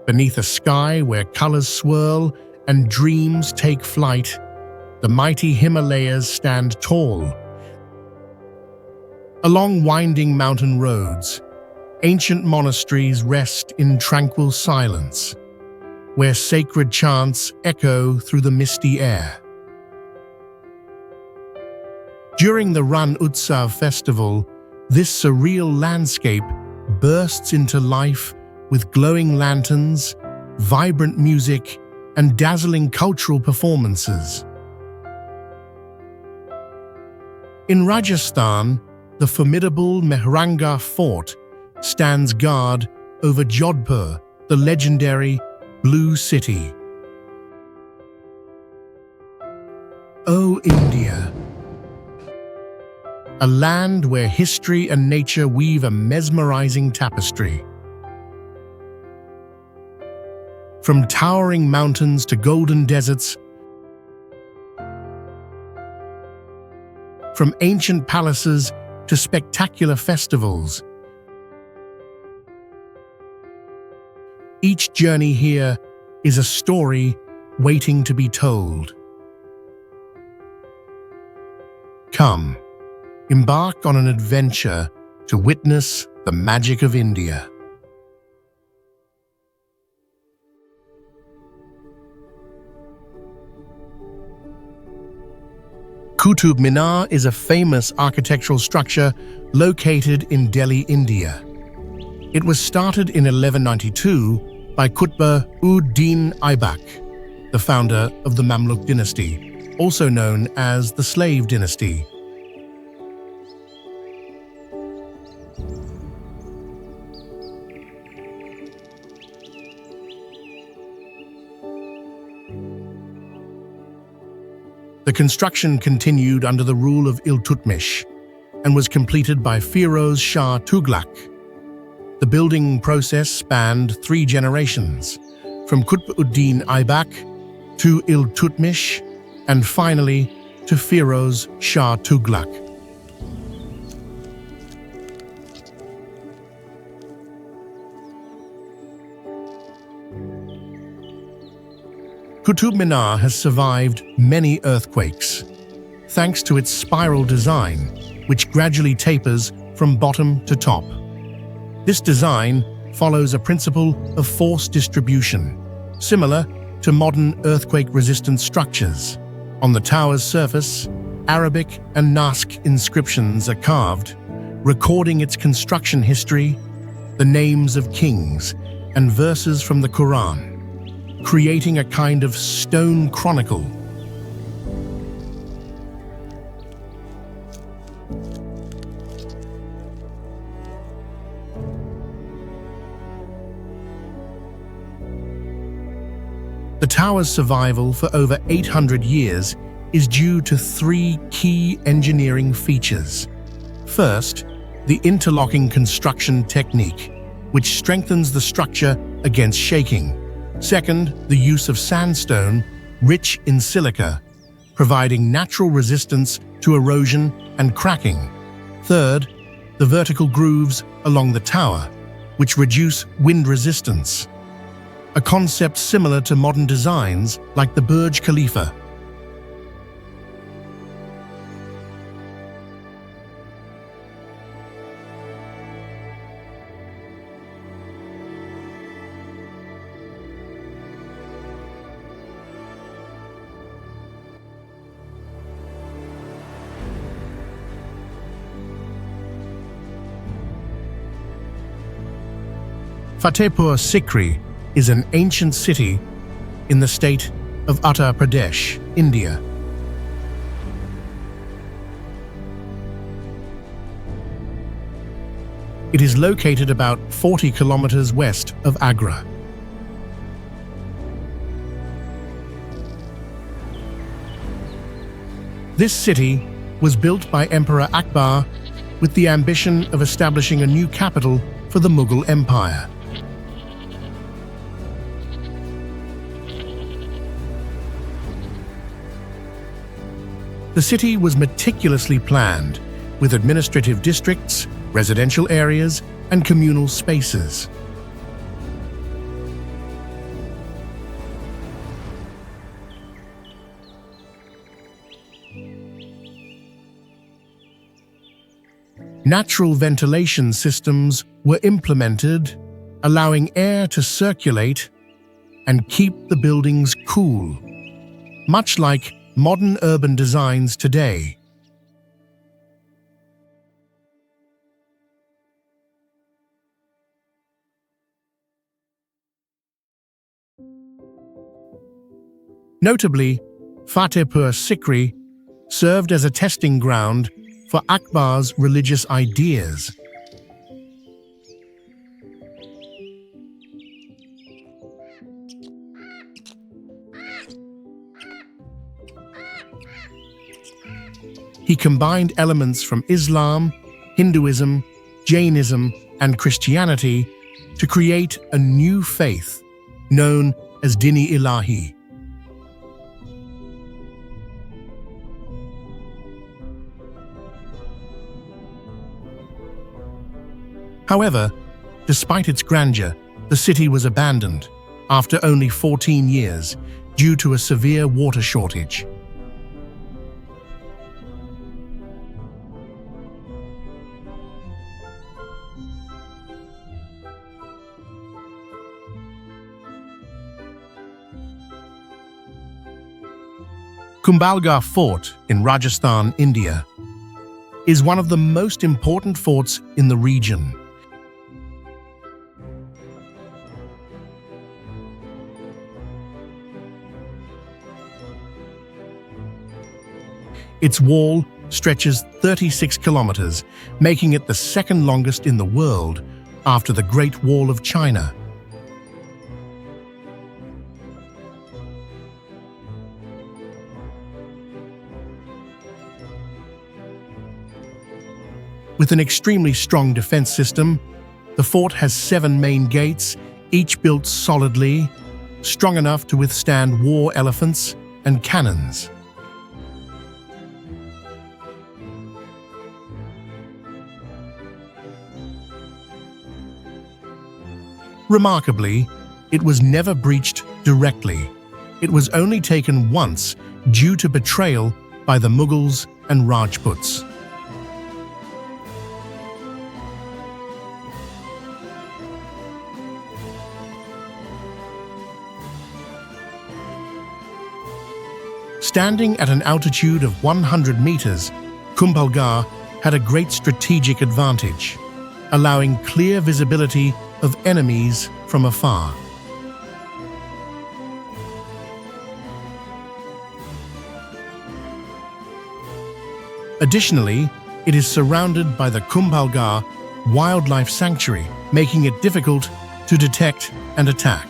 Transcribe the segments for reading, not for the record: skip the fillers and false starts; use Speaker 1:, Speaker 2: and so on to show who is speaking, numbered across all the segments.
Speaker 1: Beneath a sky where colors swirl and dreams take flight, the mighty Himalayas stand tall. Along winding mountain roads, ancient monasteries rest in tranquil silence, where sacred chants echo through the misty air. During the Ran Utsav festival, this surreal landscape bursts into life with glowing lanterns, vibrant music, and dazzling cultural performances. In Rajasthan, the formidable Mehrangarh Fort stands guard over Jodhpur, the legendary Blue City. O India, a land where history and nature weave a mesmerizing tapestry. From towering mountains to golden deserts, from ancient palaces to spectacular festivals, each journey here is a story waiting to be told. Come, embark on an adventure to witness the magic of India. Qutub Minar is a famous architectural structure located in Delhi, India. It was started in 1192 by Qutb-ud-Din Aibak, the founder of the Mamluk dynasty, also known as the Slave Dynasty. The construction continued under the rule of Iltutmish and was completed by Firoz Shah Tughlaq. The building process spanned 3 generations, from Qutb-ud-Din Aibak to Iltutmish and finally to Firoz Shah Tughlaq. Qutub Minar has survived many earthquakes, thanks to its spiral design, which gradually tapers from bottom to top. This design follows a principle of force distribution, similar to modern earthquake-resistant structures. On the tower's surface, Arabic and Naskh inscriptions are carved, recording its construction history, the names of kings, and verses from the Quran, creating a kind of stone chronicle. The tower's survival for over 800 years is due to 3 key engineering features. First, the interlocking construction technique, which strengthens the structure against shaking. Second, the use of sandstone, rich in silica, providing natural resistance to erosion and cracking. Third, the vertical grooves along the tower, which reduce wind resistance, a concept similar to modern designs like the Burj Khalifa. Fatehpur Sikri is an ancient city in the state of Uttar Pradesh, India. It is located about 40 kilometers west of Agra. This city was built by Emperor Akbar with the ambition of establishing a new capital for the Mughal Empire. The city was meticulously planned, with administrative districts, residential areas, and communal spaces. Natural ventilation systems were implemented, allowing air to circulate and keep the buildings cool, much like modern urban designs today. Notably, Fatehpur Sikri served as a testing ground for Akbar's religious ideas. He combined elements from Islam, Hinduism, Jainism, and Christianity to create a new faith known as Dini Ilahi. However, despite its grandeur, the city was abandoned after only 14 years due to a severe water shortage. Kumbhalgarh Fort in Rajasthan, India, is one of the most important forts in the region. Its wall stretches 36 kilometers, making it the second longest in the world after the Great Wall of China. With an extremely strong defense system, the fort has 7 main gates, each built solidly, strong enough to withstand war elephants and cannons. Remarkably, it was never breached directly. It was only taken once due to betrayal by the Mughals and Rajputs. Standing at an altitude of 100 meters, Kumbhalgarh had a great strategic advantage, allowing clear visibility of enemies from afar. Additionally, it is surrounded by the Kumbhalgarh Wildlife Sanctuary, making it difficult to detect and attack.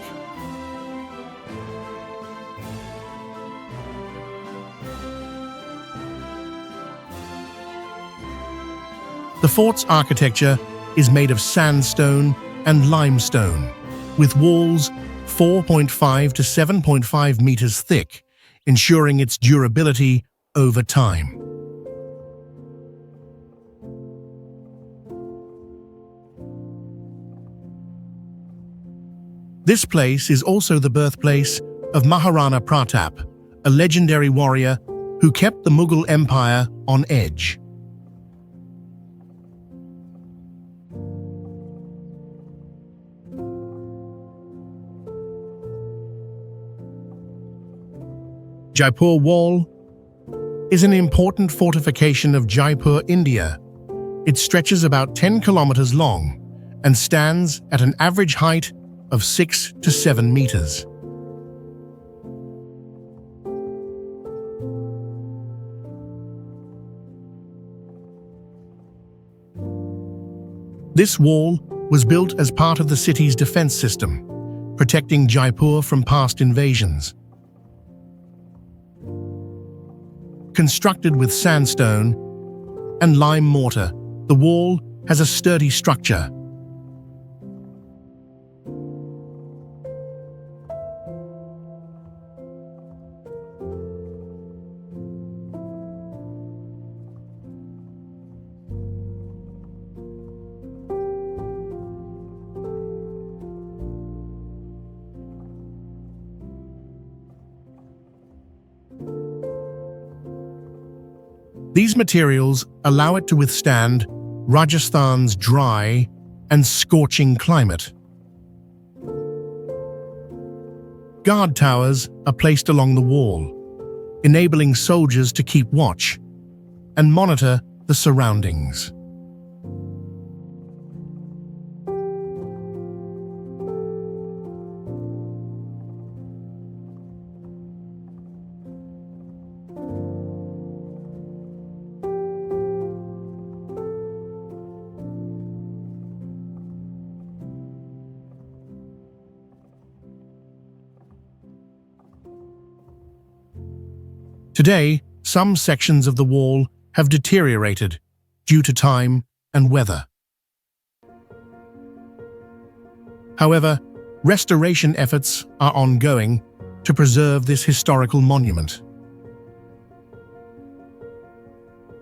Speaker 1: The fort's architecture is made of sandstone and limestone, with walls 4.5 to 7.5 meters thick, ensuring its durability over time. This place is also the birthplace of Maharana Pratap, a legendary warrior who kept the Mughal Empire on edge. Jaipur Wall is an important fortification of Jaipur, India. It stretches about 10 kilometers long and stands at an average height of 6 to 7 meters. This wall was built as part of the city's defense system, protecting Jaipur from past invasions. Constructed with sandstone and lime mortar, the wall has a sturdy structure. These materials allow it to withstand Rajasthan's dry and scorching climate. Guard towers are placed along the wall, enabling soldiers to keep watch and monitor the surroundings. Today, some sections of the wall have deteriorated due to time and weather. However, restoration efforts are ongoing to preserve this historical monument.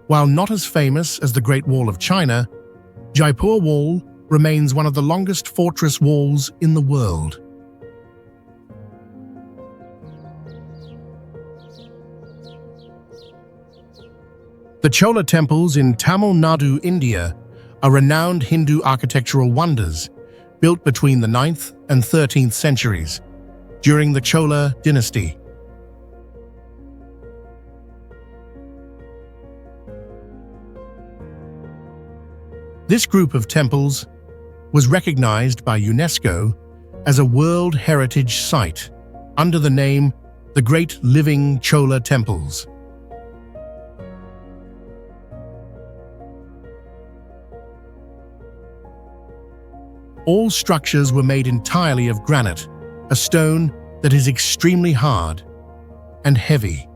Speaker 1: While not as famous as the Great Wall of China, Jaipur Wall remains one of the longest fortress walls in the world. The Chola temples in Tamil Nadu, India, are renowned Hindu architectural wonders built between the 9th and 13th centuries during the Chola dynasty. This group of temples was recognized by UNESCO as a World Heritage Site under the name the Great Living Chola Temples. All structures were made entirely of granite, a stone that is extremely hard and heavy.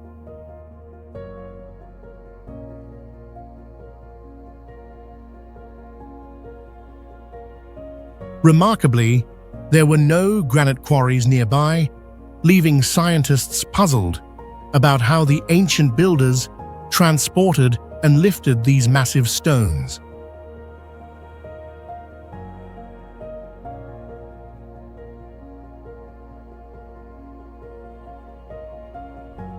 Speaker 1: Remarkably, there were no granite quarries nearby, leaving scientists puzzled about how the ancient builders transported and lifted these massive stones.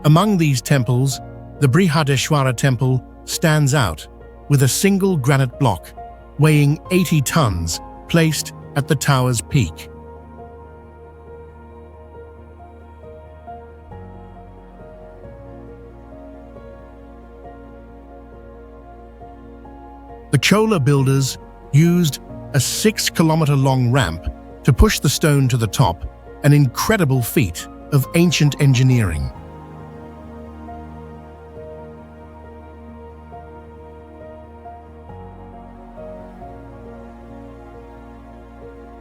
Speaker 1: Among these temples, the Brihadeshwara temple stands out with a single granite block weighing 80 tons placed at the tower's peak. The Chola builders used a 6-kilometer-long ramp to push the stone to the top, an incredible feat of ancient engineering.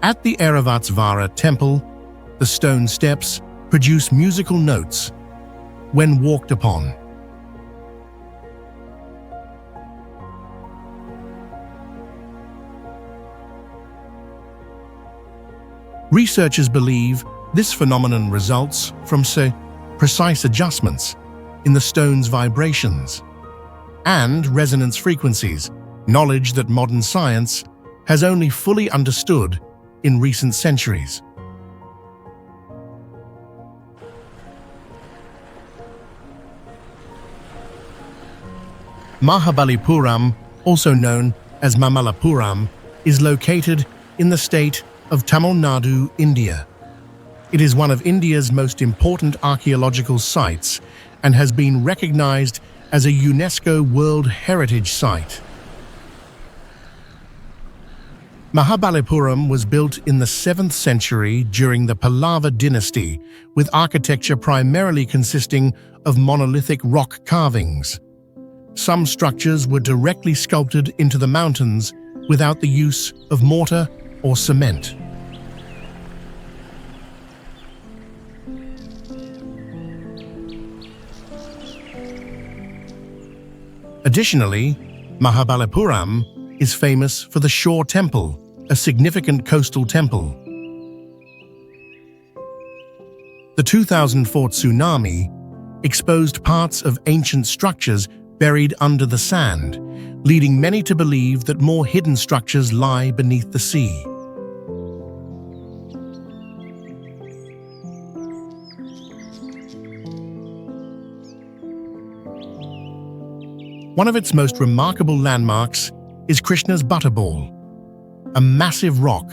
Speaker 1: At the Airavatsvara temple, the stone steps produce musical notes when walked upon. Researchers believe this phenomenon results from precise adjustments in the stone's vibrations and resonance frequencies, knowledge that modern science has only fully understood in recent centuries. Mahabalipuram, also known as Mamallapuram, is located in the state of Tamil Nadu, India. It is one of India's most important archaeological sites and has been recognized as a UNESCO World Heritage Site. Mahabalipuram was built in the 7th century during the Pallava dynasty, with architecture primarily consisting of monolithic rock carvings. Some structures were directly sculpted into the mountains without the use of mortar or cement. Additionally, Mahabalipuram is famous for the Shore Temple, a significant coastal temple. The 2004 tsunami exposed parts of ancient structures buried under the sand, leading many to believe that more hidden structures lie beneath the sea. One of its most remarkable landmarks is Krishna's butter ball, a massive rock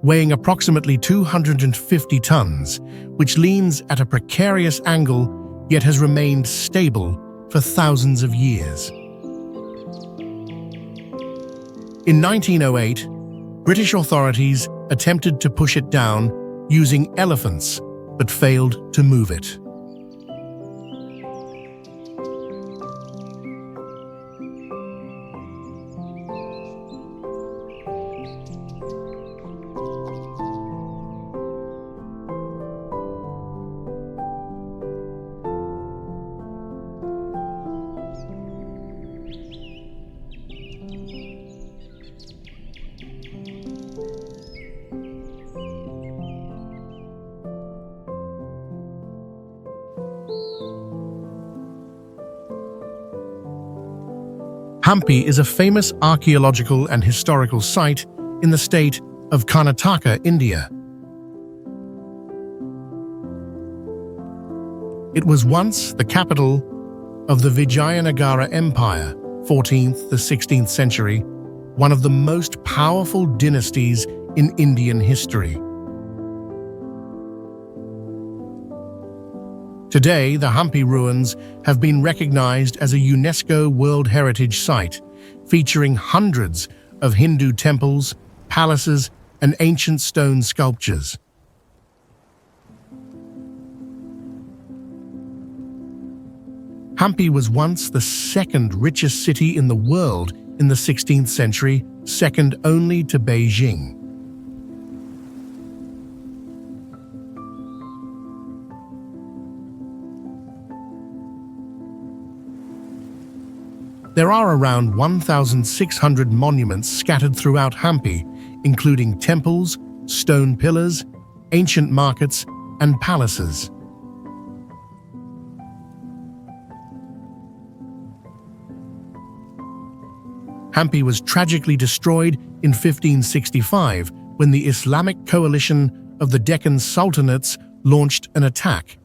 Speaker 1: weighing approximately 250 tons, which leans at a precarious angle yet has remained stable for thousands of years. In 1908, British authorities attempted to push it down using elephants, but failed to move it. Hampi is a famous archaeological and historical site in the state of Karnataka, India. It was once the capital of the Vijayanagara Empire, 14th to 16th century, one of the most powerful dynasties in Indian history. Today, the Hampi ruins have been recognized as a UNESCO World Heritage Site, featuring hundreds of Hindu temples, palaces, and ancient stone sculptures. Hampi was once the second richest city in the world in the 16th century, second only to Beijing. There are around 1,600 monuments scattered throughout Hampi, including temples, stone pillars, ancient markets, and palaces. Hampi was tragically destroyed in 1565 when the Islamic coalition of the Deccan Sultanates launched an attack.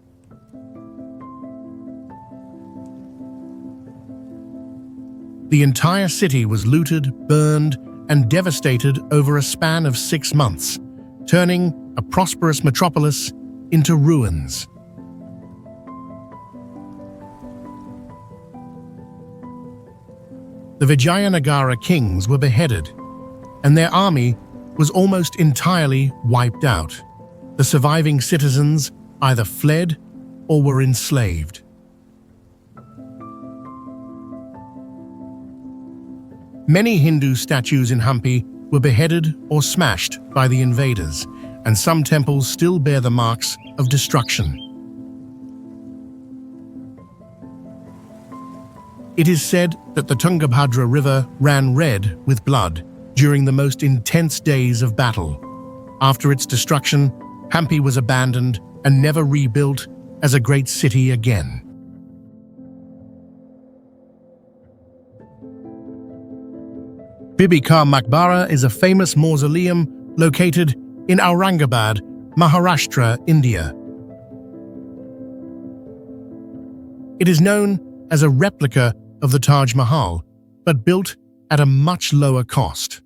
Speaker 1: The entire city was looted, burned, and devastated over a span of 6 months, turning a prosperous metropolis into ruins. The Vijayanagara kings were beheaded, and their army was almost entirely wiped out. The surviving citizens either fled or were enslaved. Many Hindu statues in Hampi were beheaded or smashed by the invaders, and some temples still bear the marks of destruction. It is said that the Tungabhadra River ran red with blood during the most intense days of battle. After its destruction, Hampi was abandoned and never rebuilt as a great city again. Bibi Ka Maqbara is a famous mausoleum located in Aurangabad, Maharashtra, India. It is known as a replica of the Taj Mahal, but built at a much lower cost.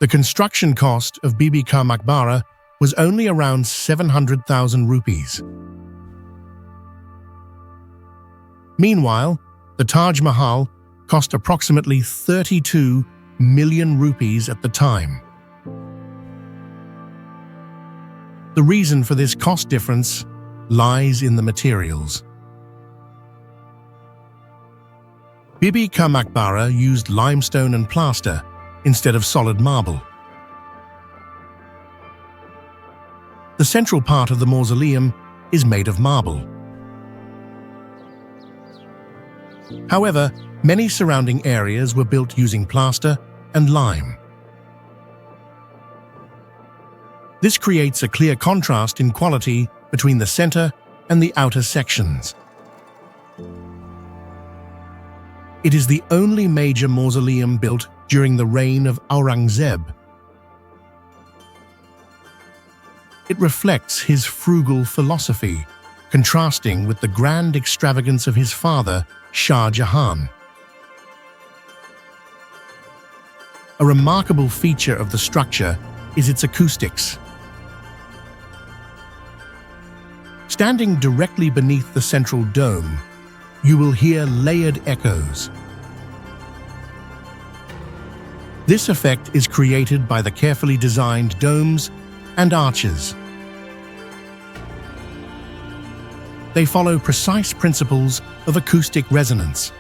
Speaker 1: The construction cost of Bibi Ka Maqbara was only around 700,000 rupees. Meanwhile, the Taj Mahal cost approximately 32 million rupees at the time. The reason for this cost difference lies in the materials. Bibi Ka Maqbara used limestone and plaster instead of solid marble. The central part of the mausoleum is made of marble. However, many surrounding areas were built using plaster and lime. This creates a clear contrast in quality between the center and the outer sections. It is the only major mausoleum built during the reign of Aurangzeb. It reflects his frugal philosophy, contrasting with the grand extravagance of his father, Shah Jahan. A remarkable feature of the structure is its acoustics. Standing directly beneath the central dome, you will hear layered echoes. This effect is created by the carefully designed domes and arches. They follow precise principles of acoustic resonance.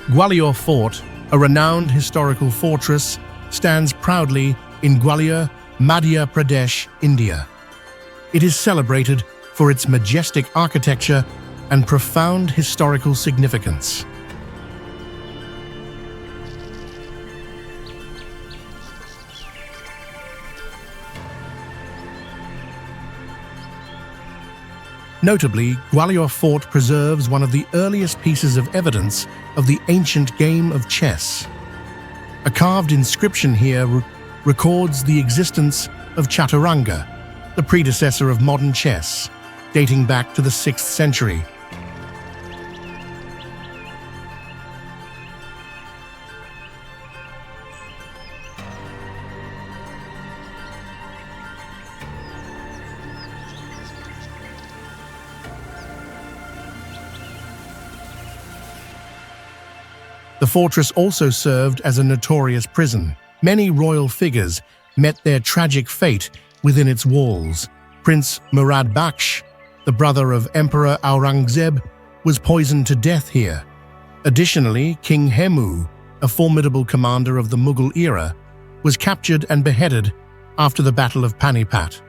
Speaker 1: Gwalior Fort, a renowned historical fortress, stands proudly in Gwalior, Madhya Pradesh, India. It is celebrated for its majestic architecture and profound historical significance. Notably, Gwalior Fort preserves one of the earliest pieces of evidence of the ancient game of chess. A carved inscription here records the existence of chaturanga, the predecessor of modern chess, dating back to the 6th century. The fortress also served as a notorious prison. Many royal figures met their tragic fate within its walls. Prince Murad Bakhsh, the brother of Emperor Aurangzeb, was poisoned to death here. Additionally, King Hemu, a formidable commander of the Mughal era, was captured and beheaded after the Battle of Panipat.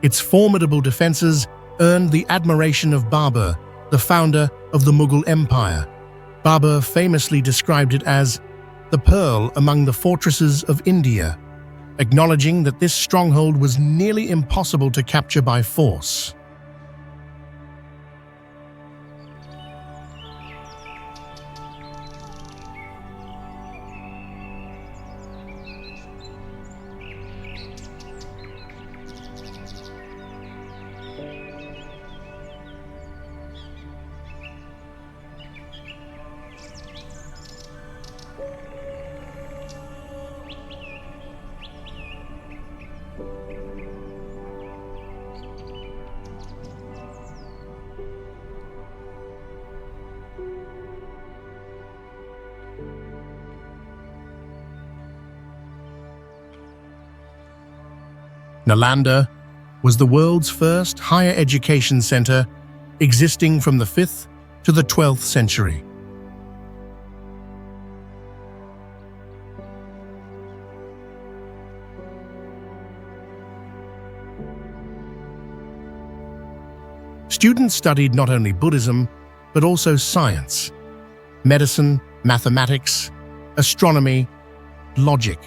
Speaker 1: Its formidable defenses earned the admiration of Babur, the founder of the Mughal Empire. Babur famously described it as the pearl among the fortresses of India, acknowledging that this stronghold was nearly impossible to capture by force. Nalanda was the world's first higher education center, existing from the 5th to the 12th century. Students studied not only Buddhism, but also science, medicine, mathematics, astronomy, logic.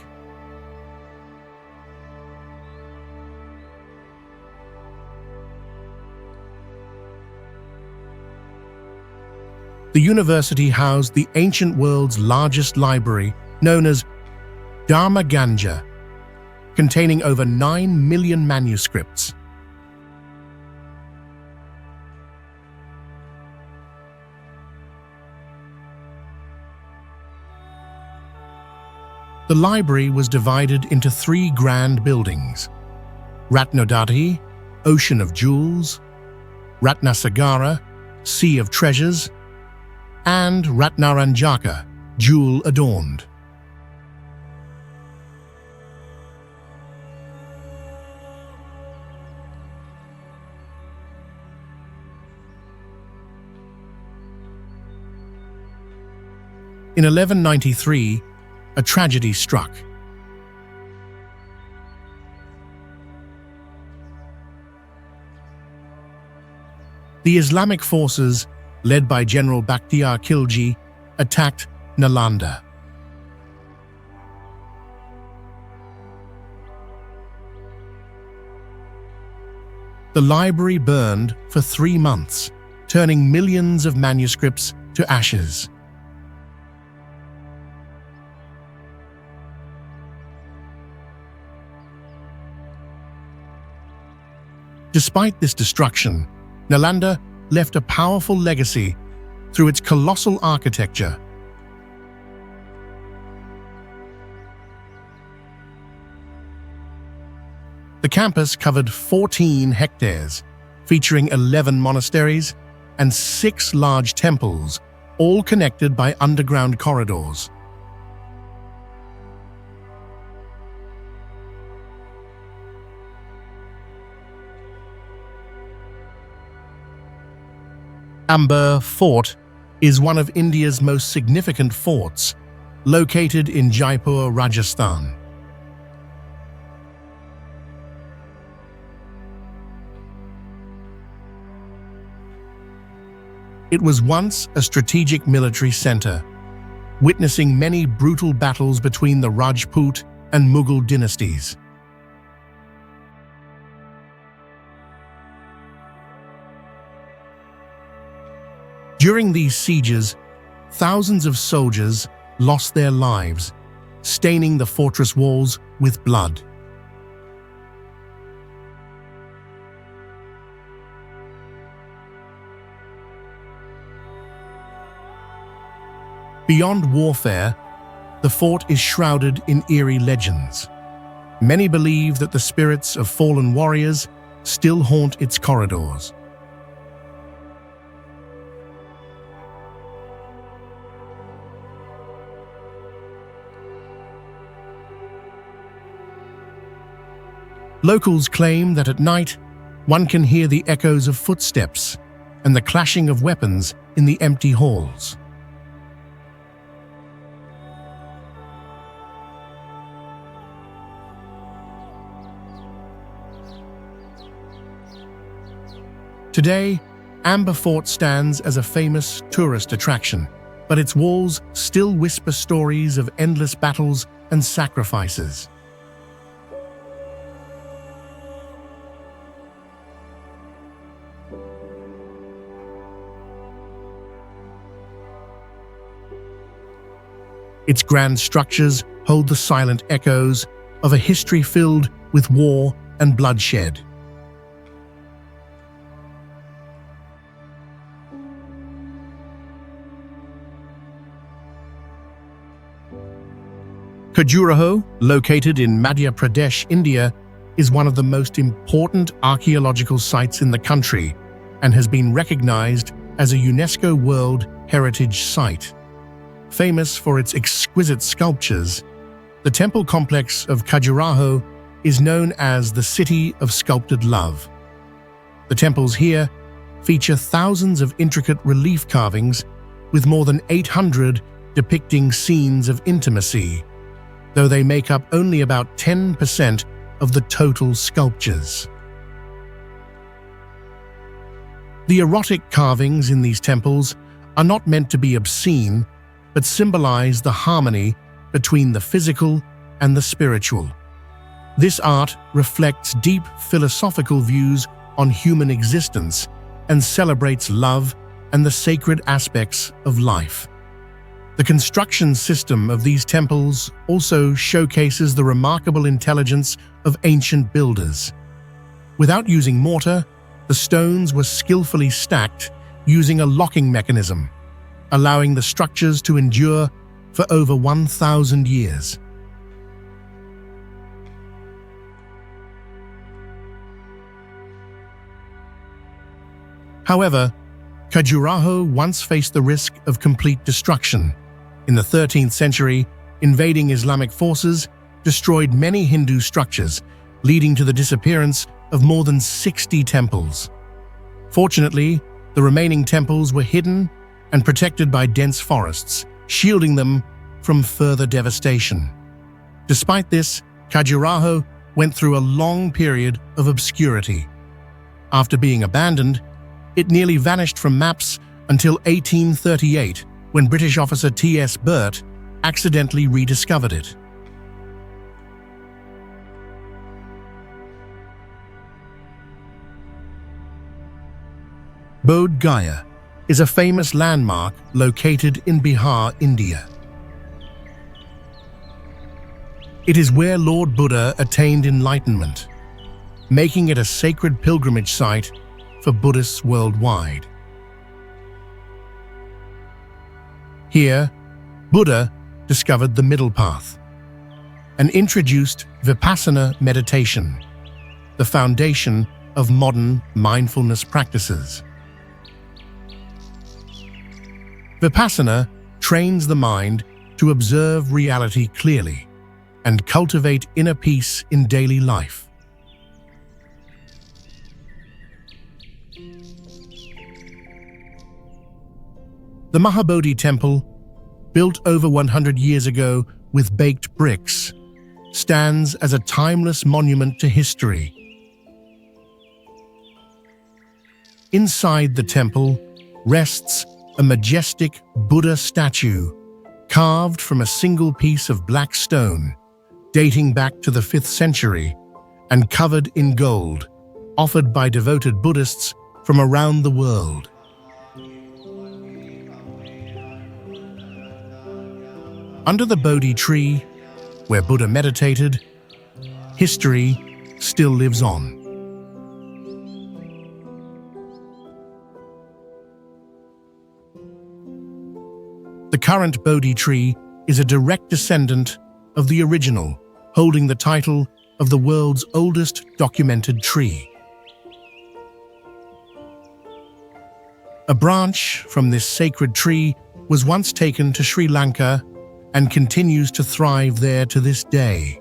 Speaker 1: The university housed the ancient world's largest library, known as Dharma Ganja, containing over 9 million manuscripts. The library was divided into 3 grand buildings: Ratnodati, Ocean of Jewels; Ratnasagara, Sea of Treasures; and Ratnaranjaka, Jewel Adorned. In 1193, a tragedy struck. The Islamic forces, led by General Bakhtiar Khilji, attacked Nalanda. The library burned for 3 months, turning millions of manuscripts to ashes. Despite this destruction, Nalanda left a powerful legacy through its colossal architecture. The campus covered 14 hectares, featuring 11 monasteries and 6 large temples, all connected by underground corridors. Ellora Fort is one of India's most significant forts, located in Jaipur, Rajasthan. It was once a strategic military center, witnessing many brutal battles between the Rajput and Mughal dynasties. During these sieges, thousands of soldiers lost their lives, staining the fortress walls with blood. Beyond warfare, the fort is shrouded in eerie legends. Many believe that the spirits of fallen warriors still haunt its corridors. Locals claim that at night, one can hear the echoes of footsteps and the clashing of weapons in the empty halls. Today, Ellora Fort stands as a famous tourist attraction, but its walls still whisper stories of endless battles and sacrifices. Its grand structures hold the silent echoes of a history filled with war and bloodshed. Khajuraho, located in Madhya Pradesh, India, is one of the most important archaeological sites in the country and has been recognized as a UNESCO World Heritage Site. Famous for its exquisite sculptures, the temple complex of Khajuraho is known as the City of Sculpted Love. The temples here feature thousands of intricate relief carvings with more than 800 depicting scenes of intimacy, though they make up only about 10% of the total sculptures. The erotic carvings in these temples are not meant to be obscene, but symbolize the harmony between the physical and the spiritual. This art reflects deep philosophical views on human existence and celebrates love and the sacred aspects of life. The construction system of these temples also showcases the remarkable intelligence of ancient builders. Without using mortar, the stones were skillfully stacked using a locking mechanism, allowing the structures to endure for over 1,000 years. However, Khajuraho once faced the risk of complete destruction. In the 13th century, invading Islamic forces destroyed many Hindu structures, leading to the disappearance of more than 60 temples. Fortunately, the remaining temples were hidden and protected by dense forests, shielding them from further devastation. Despite this, Khajuraho went through a long period of obscurity. After being abandoned, it nearly vanished from maps until 1838, when British officer T.S. Burt accidentally rediscovered it. Bodh Gaya is a famous landmark located in Bihar, India. It is where Lord Buddha attained enlightenment, making it a sacred pilgrimage site for Buddhists worldwide. Here, Buddha discovered the middle path and introduced Vipassana meditation, the foundation of modern mindfulness practices. Vipassana trains the mind to observe reality clearly and cultivate inner peace in daily life. The Mahabodhi Temple, built over 100 years ago with baked bricks, stands as a timeless monument to history. Inside the temple rests a majestic Buddha statue carved from a single piece of black stone, dating back to the 5th century and covered in gold, offered by devoted Buddhists from around the world. Under the Bodhi tree, where Buddha meditated, history still lives on. The current Bodhi tree is a direct descendant of the original, holding the title of the world's oldest documented tree. A branch from this sacred tree was once taken to Sri Lanka and continues to thrive there to this day.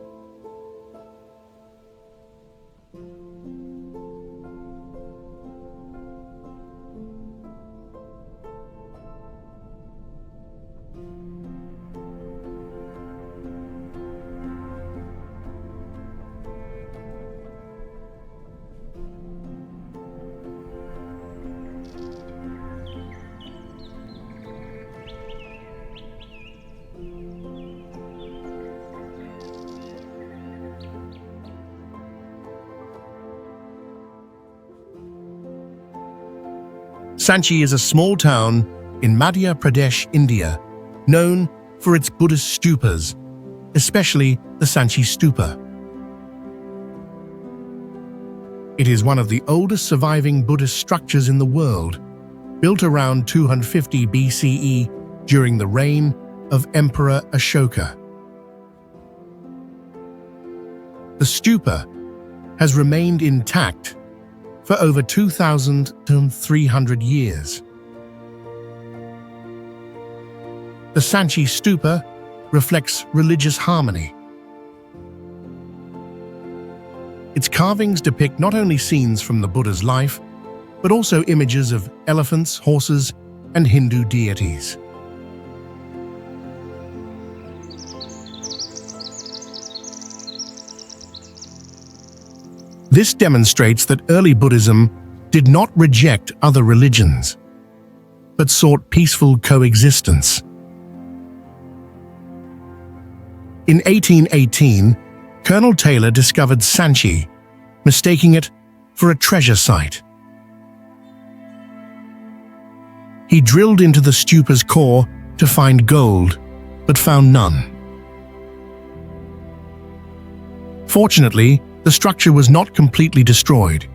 Speaker 1: Sanchi is a small town in Madhya Pradesh, India, known for its Buddhist stupas, especially the Sanchi Stupa. It is one of the oldest surviving Buddhist structures in the world, built around 250 BCE during the reign of Emperor Ashoka. The stupa has remained intact for over 2,300 years. The Sanchi Stupa reflects religious harmony. Its carvings depict not only scenes from the Buddha's life, but also images of elephants, horses, and Hindu deities. This demonstrates that early Buddhism did not reject other religions, but sought peaceful coexistence. In 1818, Colonel Taylor discovered Sanchi, mistaking it for a treasure site. He drilled into the stupa's core to find gold, but found none. Fortunately, the structure was not completely destroyed,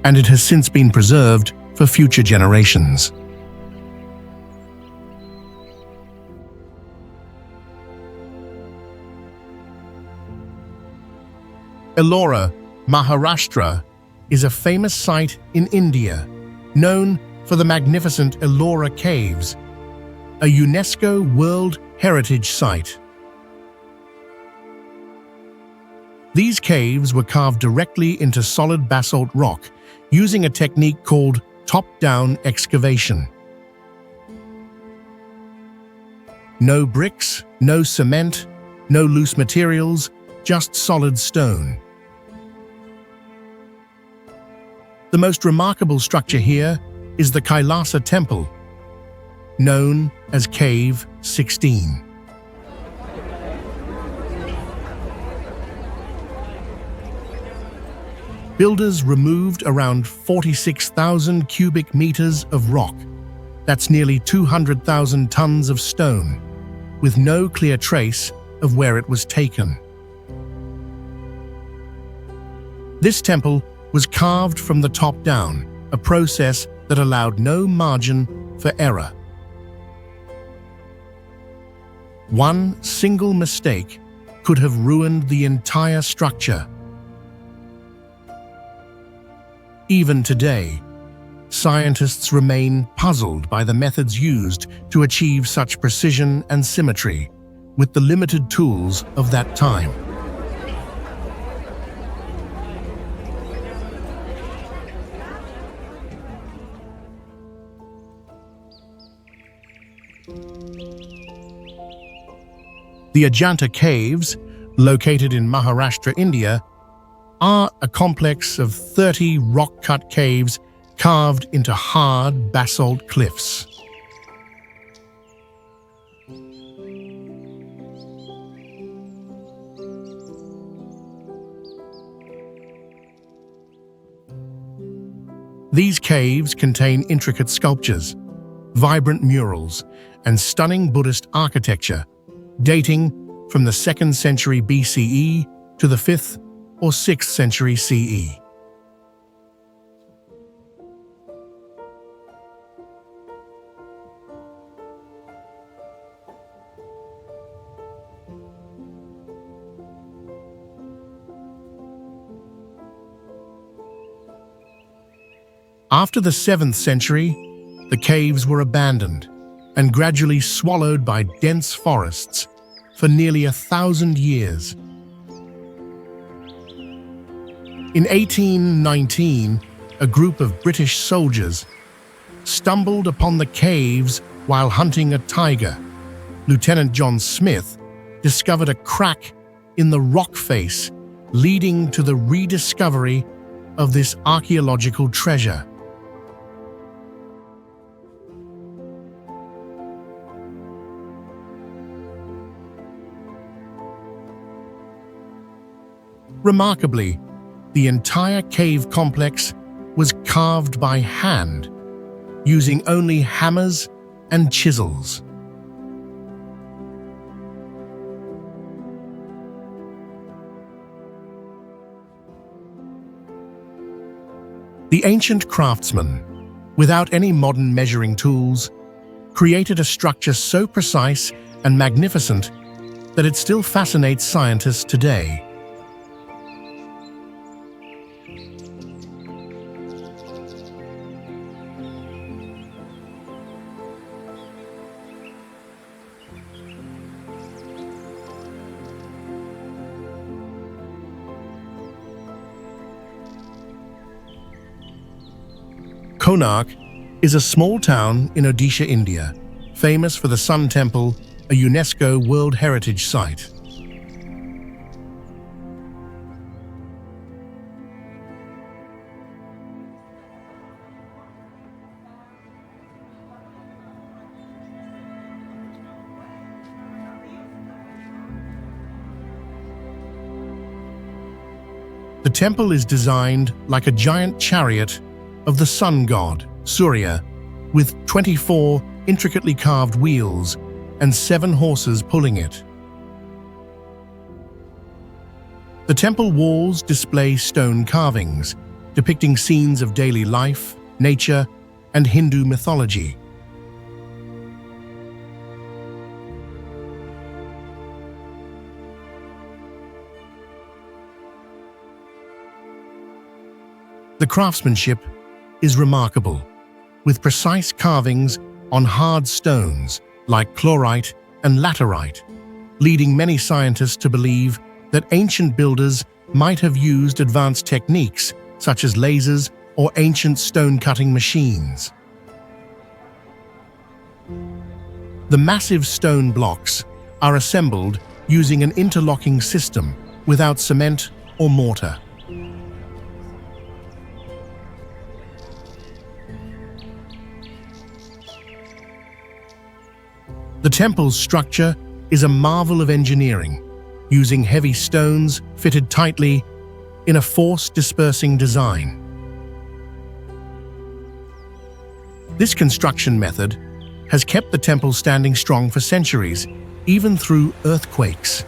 Speaker 1: and it has since been preserved for future generations. Ellora, Maharashtra, is a famous site in India, known for the magnificent Ellora Caves, a UNESCO World Heritage Site. These caves were carved directly into solid basalt rock using a technique called top-down excavation. No bricks, no cement, no loose materials, just solid stone. The most remarkable structure here is the Kailasa Temple, known as Cave 16. Builders removed around 46,000 cubic meters of rock. That's nearly 200,000 tons of stone, with no clear trace of where it was taken. This temple was carved from the top down, a process that allowed no margin for error. One single mistake could have ruined the entire structure. Even today, scientists remain puzzled by the methods used to achieve such precision and symmetry with the limited tools of that time. The Ajanta Caves, located in Maharashtra, India, are a complex of 30 rock-cut caves carved into hard basalt cliffs. These caves contain intricate sculptures, vibrant murals, and stunning Buddhist architecture, dating from the 2nd century BCE to the 5th or 6th century CE. After the 7th century, the caves were abandoned and gradually swallowed by dense forests for nearly 1,000 years. In 1819, a group of British soldiers stumbled upon the caves while hunting a tiger. Lieutenant John Smith discovered a crack in the rock face, leading to the rediscovery of this archaeological treasure. Remarkably, the entire cave complex was carved by hand, using only hammers and chisels. The ancient craftsmen, without any modern measuring tools, created a structure so precise and magnificent that it still fascinates scientists today. Konark is a small town in Odisha, India, famous for the Sun Temple, a UNESCO World Heritage Site. The temple is designed like a giant chariot of the sun god, Surya, with 24 intricately carved wheels and 7 horses pulling it. The temple walls display stone carvings depicting scenes of daily life, nature, and Hindu mythology. The craftsmanship is remarkable, with precise carvings on hard stones like chlorite and laterite, leading many scientists to believe that ancient builders might have used advanced techniques such as lasers or ancient stone-cutting machines. The massive stone blocks are assembled using an interlocking system without cement or mortar. The temple's structure is a marvel of engineering, using heavy stones fitted tightly in a force-dispersing design. This construction method has kept the temple standing strong for centuries, even through earthquakes.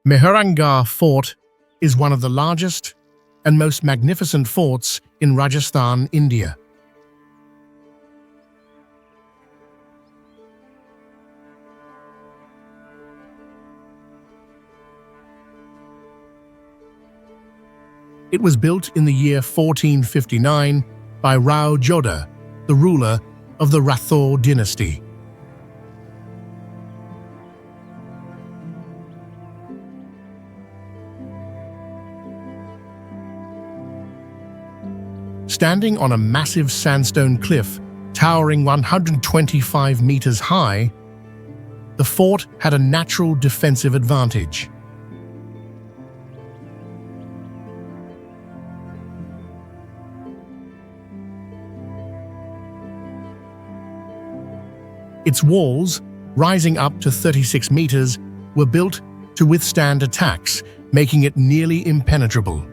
Speaker 1: Mehrangarh Fort is one of the largest and most magnificent forts in Rajasthan, India. It was built in the year 1459 by Rao Jodha, the ruler of the Rathore dynasty. Standing on a massive sandstone cliff towering 125 meters high, the fort had a natural defensive advantage. Its walls, rising up to 36 meters, were built to withstand attacks, making it nearly impenetrable.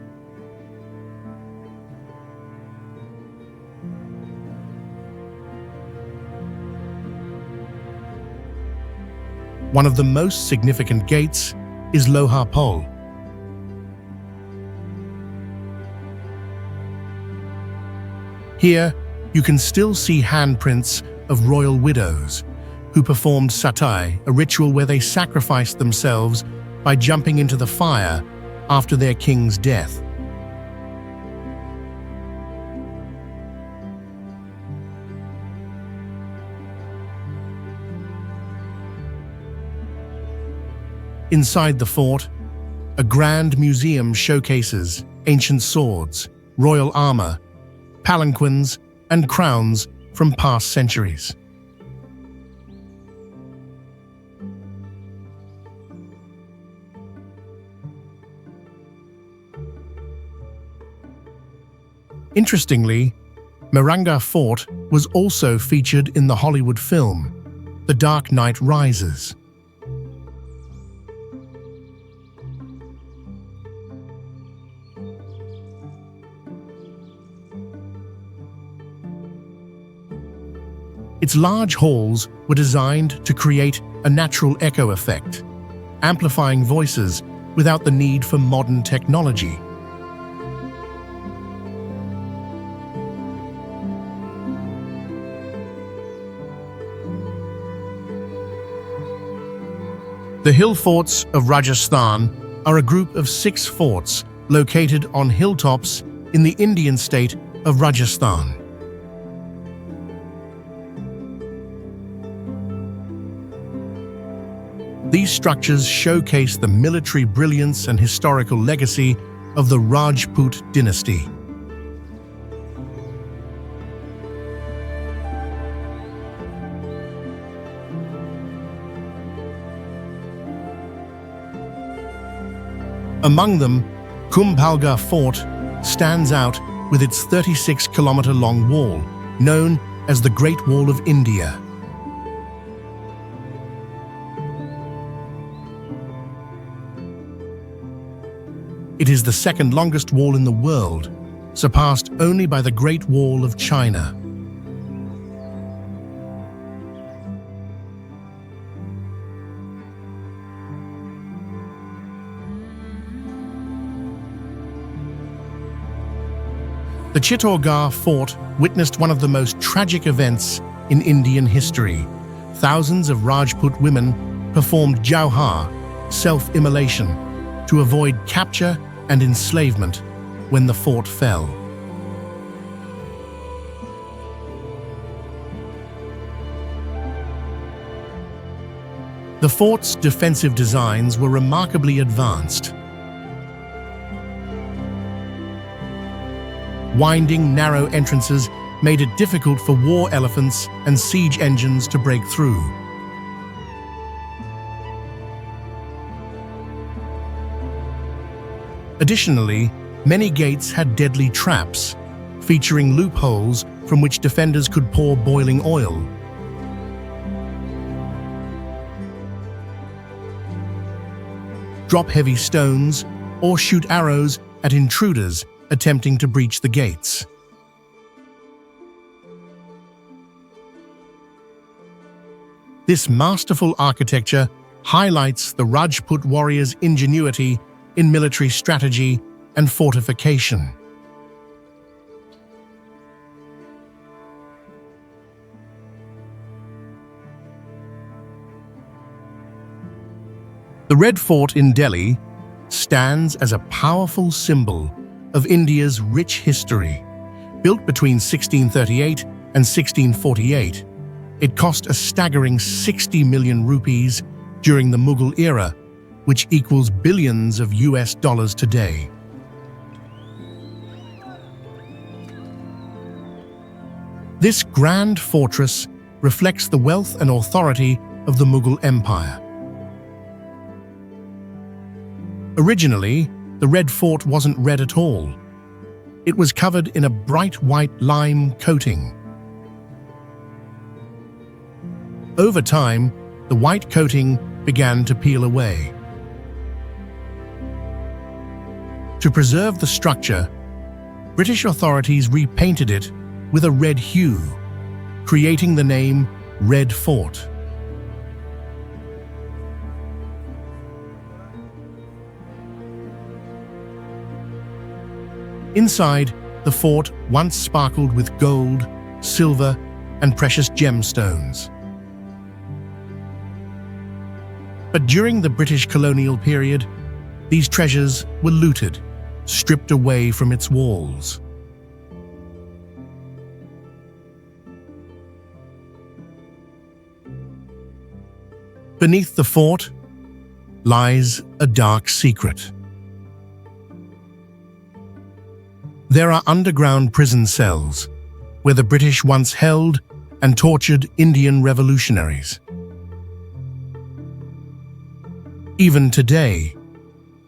Speaker 1: One of the most significant gates is Loha Pole. Here, you can still see handprints of royal widows who performed satai, a ritual where they sacrificed themselves by jumping into the fire after their king's death. Inside the fort, a grand museum showcases ancient swords, royal armor, palanquins, and crowns from past centuries. Interestingly, Mehrangarh Fort was also featured in the Hollywood film The Dark Knight Rises. Its large halls were designed to create a natural echo effect, amplifying voices without the need for modern technology. The hill forts of Rajasthan are a group of 6 forts located on hilltops in the Indian state of Rajasthan. These structures showcase the military brilliance and historical legacy of the Rajput dynasty. Among them, Kumbhalgarh Fort stands out with its 36-kilometer-long wall, known as the Great Wall of India. It is the second longest wall in the world, surpassed only by the Great Wall of China. The Chittorgarh Fort witnessed one of the most tragic events in Indian history. Thousands of Rajput women performed jauhar, self-immolation, to avoid capture and enslavement when the fort fell. The fort's defensive designs were remarkably advanced. Winding, narrow entrances made it difficult for war elephants and siege engines to break through. Additionally, many gates had deadly traps, featuring loopholes from which defenders could pour boiling oil. Drop heavy stones, or shoot arrows at intruders attempting to breach the gates. This masterful architecture highlights the Rajput warriors' ingenuity in military strategy and fortification. The Red Fort in Delhi stands as a powerful symbol of India's rich history. Built between 1638 and 1648, it cost a staggering 60 million rupees during the Mughal era, which equals billions of US dollars today. This grand fortress reflects the wealth and authority of the Mughal Empire. Originally, the Red Fort wasn't red at all. It was covered in a bright white lime coating. Over time, the white coating began to peel away. To preserve the structure, British authorities repainted it with a red hue, creating the name Red Fort. Inside, the fort once sparkled with gold, silver, and precious gemstones. But during the British colonial period, these treasures were looted, stripped away from its walls. Beneath the fort lies a dark secret. There are underground prison cells where the British once held and tortured Indian revolutionaries. Even today,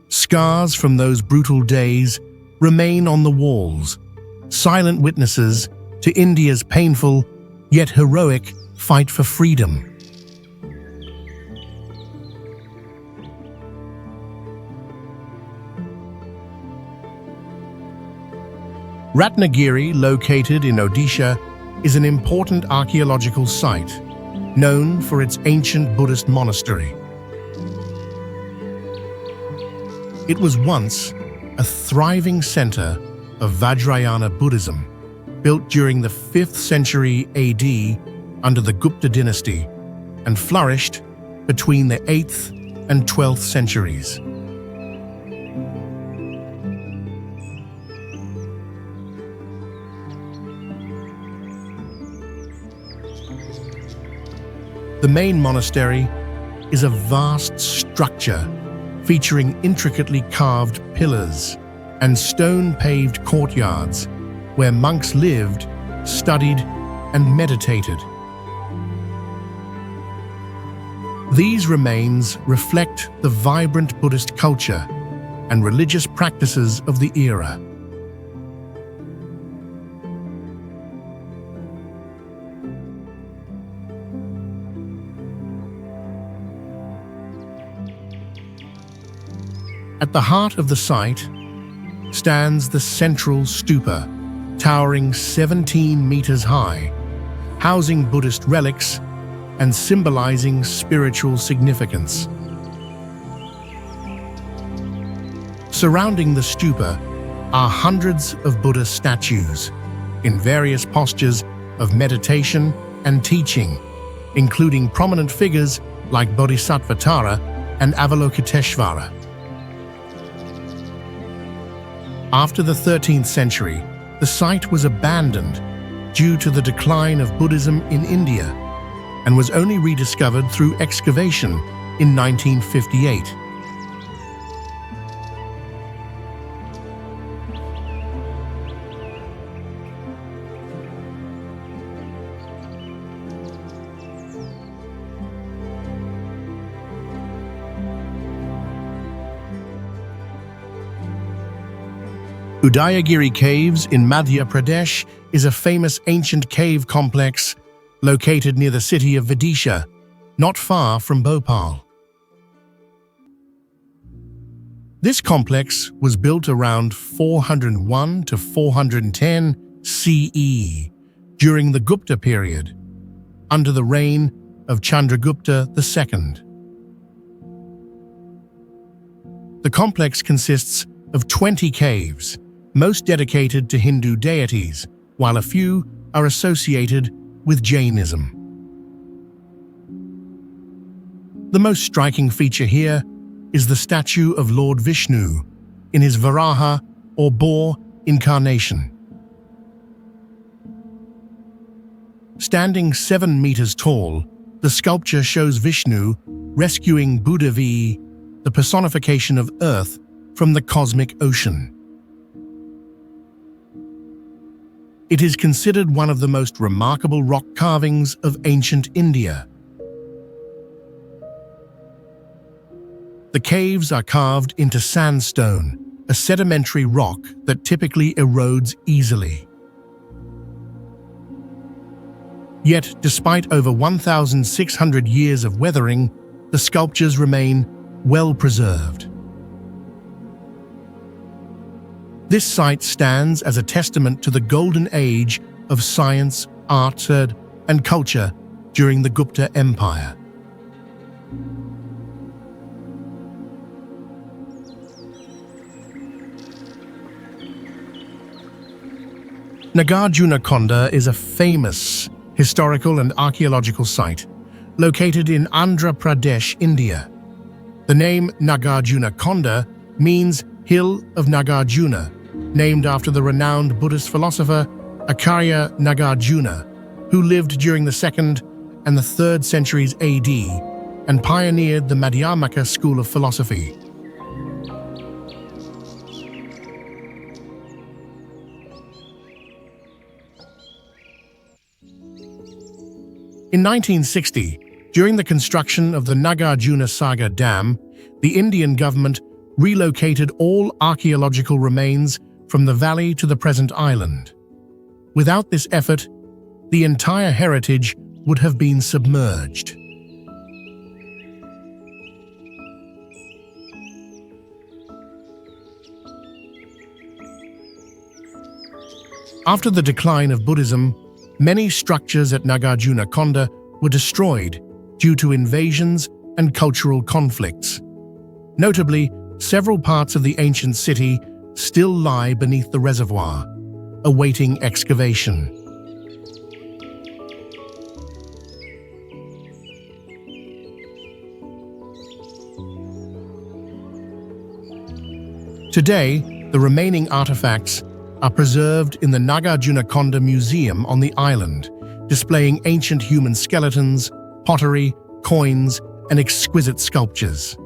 Speaker 1: scars from those brutal days remain on the walls, silent witnesses to India's painful yet heroic fight for freedom. Ratnagiri, located in Odisha, is an important archaeological site, known for its ancient Buddhist monastery. It was once a thriving center of Vajrayana Buddhism, built during the 5th century AD under the Gupta dynasty, and flourished between the 8th and 12th centuries. The main monastery is a vast structure featuring intricately carved pillars and stone-paved courtyards where monks lived, studied, and meditated. These remains reflect the vibrant Buddhist culture and religious practices of the era. At the heart of the site stands the central stupa, towering 17 meters high, housing Buddhist relics and symbolizing spiritual significance. Surrounding the stupa are hundreds of Buddha statues in various postures of meditation and teaching, including prominent figures like Bodhisattva and Avalokiteshvara. After the 13th century, the site was abandoned due to the decline of Buddhism in India and was only rediscovered through excavation in 1958. Udayagiri Caves in Madhya Pradesh is a famous ancient cave complex located near the city of Vidisha, not far from Bhopal. This complex was built around 401 to 410 CE during the Gupta period, under the reign of Chandragupta II. The complex consists of 20 caves, most dedicated to Hindu deities, while a few are associated with Jainism. The most striking feature here is the statue of Lord Vishnu in his Varaha or boar incarnation. Standing 7 meters tall, the sculpture shows Vishnu rescuing Buddhavi, the personification of Earth, from the cosmic ocean. It is considered one of the most remarkable rock carvings of ancient India. The caves are carved into sandstone, a sedimentary rock that typically erodes easily. Yet, despite over 1,600 years of weathering, the sculptures remain well preserved. This site stands as a testament to the golden age of science, art, and culture during the Gupta Empire. Nagarjunakanda is a famous historical and archaeological site located in Andhra Pradesh, India. The name Nagarjunakanda means Hill of Nagarjuna, named after the renowned Buddhist philosopher Acharya Nagarjuna, who lived during the 2nd and the 3rd centuries AD and pioneered the Madhyamaka school of philosophy. In 1960, during the construction of the Nagarjuna Sagar Dam, the Indian government relocated all archaeological remains from the valley to the present island. Without this effort, the entire heritage would have been submerged. After the decline of Buddhism, many structures at Nagarjunakanda were destroyed due to invasions and cultural conflicts. Notably, several parts of the ancient city still lie beneath the reservoir, awaiting excavation. Today, the remaining artifacts are preserved in the Nagarjunakanda Museum on the island, displaying ancient human skeletons, pottery, coins, and exquisite sculptures.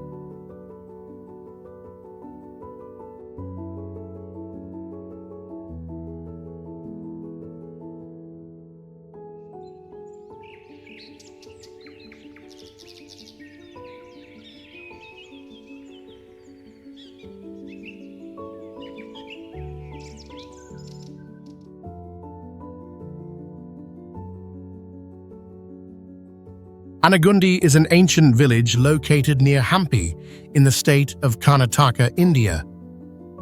Speaker 1: Anegundi is an ancient village located near Hampi in the state of Karnataka, India.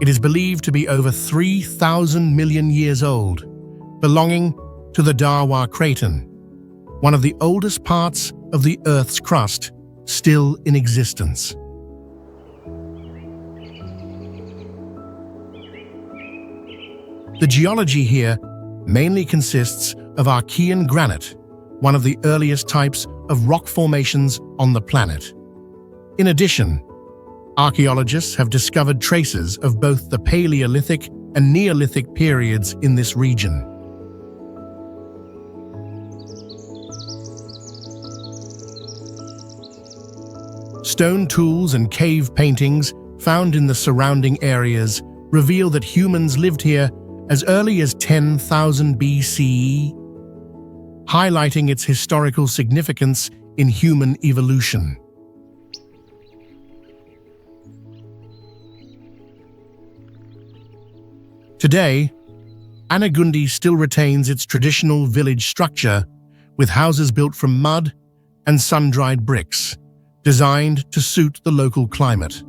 Speaker 1: It is believed to be over 3,000 million years old, belonging to the Darwa Craton, one of the oldest parts of the Earth's crust still in existence. The geology here mainly consists of Archean granite, one of the earliest types of rock formations on the planet. In addition, archaeologists have discovered traces of both the Paleolithic and Neolithic periods in this region. Stone tools and cave paintings found in the surrounding areas reveal that humans lived here as early as 10,000 BCE, highlighting its historical significance in human evolution. Today, Anegundi still retains its traditional village structure with houses built from mud and sun-dried bricks, designed to suit the local climate.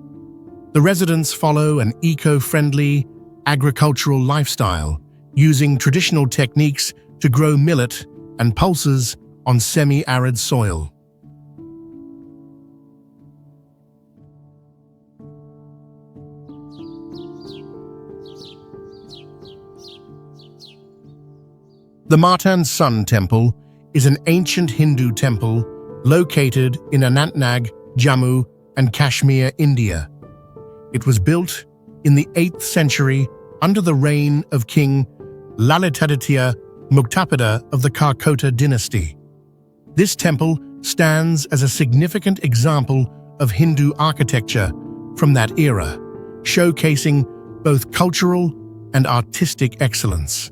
Speaker 1: The residents follow an eco-friendly, agricultural lifestyle, using traditional techniques to grow millet and pulses on semi-arid soil. The Martand Sun Temple is an ancient Hindu temple located in Anantnag, Jammu and Kashmir, India. It was built in the 8th century under the reign of King Lalitaditya Muktapada of the Kakota dynasty. This temple stands as a significant example of Hindu architecture from that era, showcasing both cultural and artistic excellence.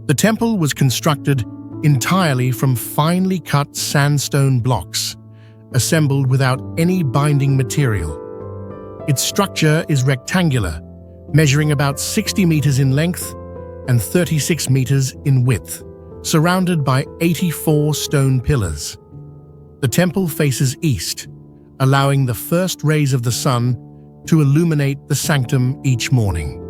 Speaker 1: The temple was constructed entirely from finely cut sandstone blocks, assembled without any binding material. Its structure is rectangular, measuring about 60 meters in length and 36 meters in width, surrounded by 84 stone pillars. The temple faces east, allowing the first rays of the sun to illuminate the sanctum each morning.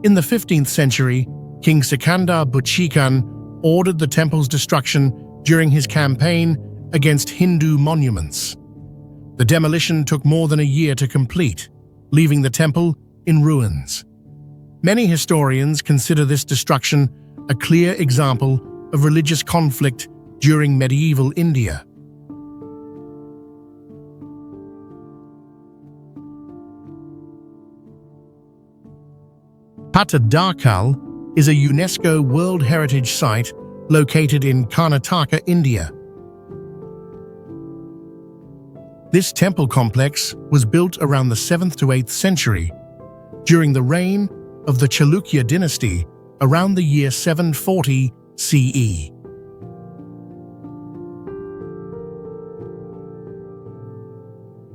Speaker 1: In the 15th century, King Sikandar Butchikan ordered the temple's destruction during his campaign against Hindu monuments. The demolition took more than a year to complete, leaving the temple in ruins. Many historians consider this destruction a clear example of religious conflict during medieval India. Pattadakal is a UNESCO World Heritage Site located in Karnataka, India. This temple complex was built around the 7th to 8th century, during the reign of the Chalukya dynasty around the year 740 CE.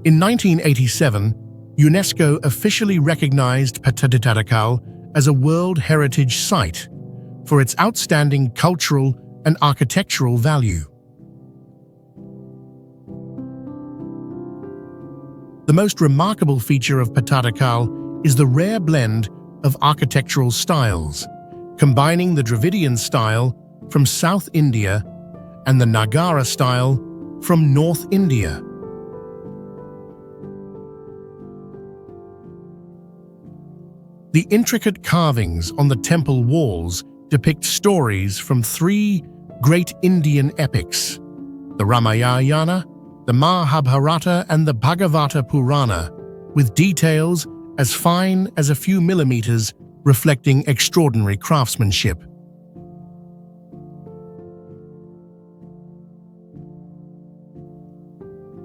Speaker 1: In 1987, UNESCO officially recognized Pattadakal as a World Heritage Site for its outstanding cultural and architectural value. The most remarkable feature of Pattadakal is the rare blend of architectural styles, combining the Dravidian style from South India and the Nagara style from North India. The intricate carvings on the temple walls depict stories from 3 great Indian epics, the Ramayana, the Mahabharata, and the Bhagavata Purana, with details as fine as a few millimeters reflecting extraordinary craftsmanship.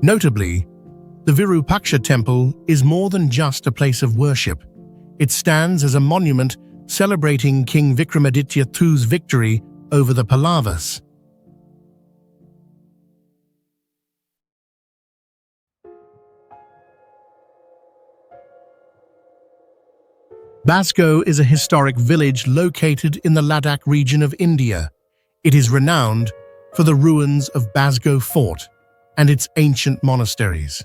Speaker 1: Notably, the Virupaksha temple is more than just a place of worship. It stands as a monument celebrating King Vikramaditya II's victory over the Pallavas. Basgo is a historic village located in the Ladakh region of India. It is renowned for the ruins of Basgo Fort and its ancient monasteries.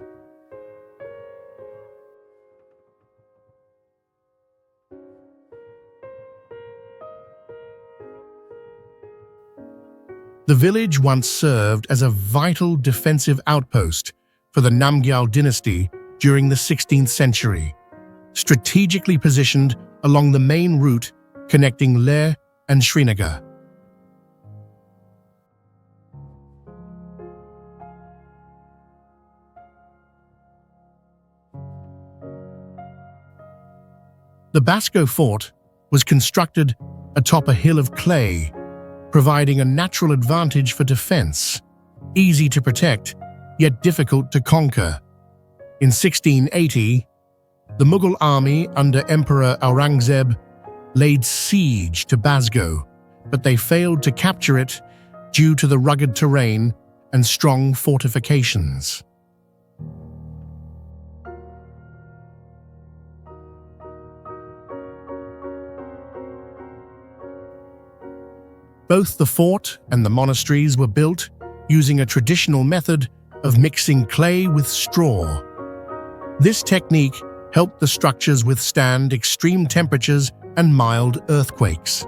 Speaker 1: The village once served as a vital defensive outpost for the Namgyal dynasty during the 16th century, strategically positioned along the main route connecting Leh and Srinagar. The Basgo Fort was constructed atop a hill of clay, providing a natural advantage for defense, easy to protect, yet difficult to conquer. In 1680, the Mughal army under Emperor Aurangzeb laid siege to Basgo, but they failed to capture it due to the rugged terrain and strong fortifications. Both the fort and the monasteries were built using a traditional method of mixing clay with straw. This technique helped the structures withstand extreme temperatures and mild earthquakes.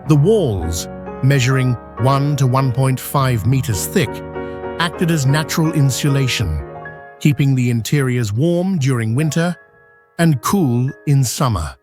Speaker 1: The walls, measuring 1 to 1.5 meters thick, acted as natural insulation, keeping the interiors warm during winter and cool in summer.